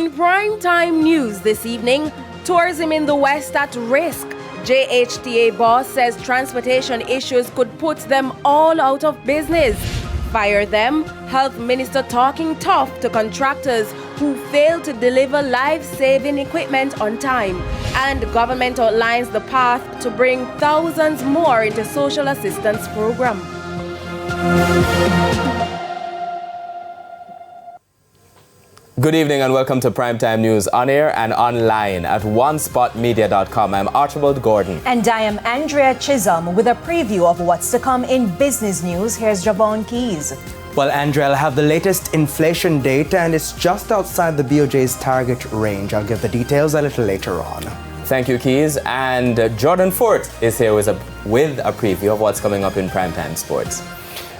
In primetime news this evening, tourism in the West at risk. JHTA boss says transportation issues could put them all out of business. Fire them, Health Minister talking tough to contractors who fail to deliver life-saving equipment on time. And government outlines the path to bring thousands more into social assistance program. Good evening and welcome to Primetime News on air and online at onespotmedia.com. I'm Archibald Gordon. And I am Andrea Chisholm with a preview of what's to come in business news. Here's Javon Keys. Well, Andrea, I'll have the latest inflation data and it's just outside the BOJ's target range. I'll give the details a little later on. Thank you, Keys. And Jordan Fort is here with a preview of what's coming up in Primetime Sports.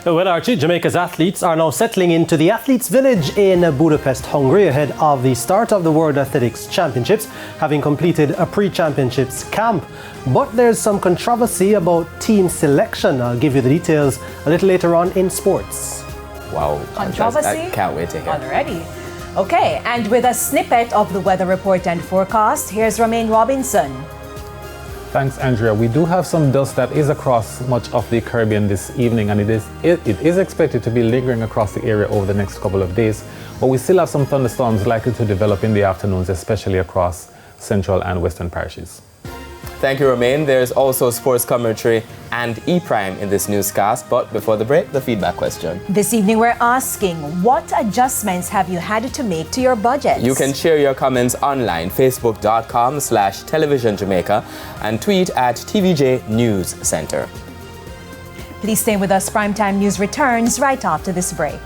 Well, Archie, Jamaica's athletes are now settling into the Athletes' Village in Budapest, Hungary, ahead of the start of the World Athletics Championships, having completed a pre-championships camp. But there's some controversy about team selection. I'll give you the details a little later on in sports. Wow. Controversy? I can't wait to hear. Already. Okay, and with a snippet of the weather report and forecast, here's Romaine Robinson. Thanks, Andrea. We do have some dust that is across much of the Caribbean this evening, and it is expected to be lingering across the area over the next couple of days. But we still have some thunderstorms likely to develop in the afternoons, especially across central and western parishes. Thank you, Romaine. There's also sports commentary and E-Prime in this newscast. But before the break, the feedback question. This evening, we're asking, what adjustments have you had to make to your budget? You can share your comments online, facebook.com/Television Jamaica, and tweet at TVJ News Center. Please stay with us. Primetime News returns right after this break.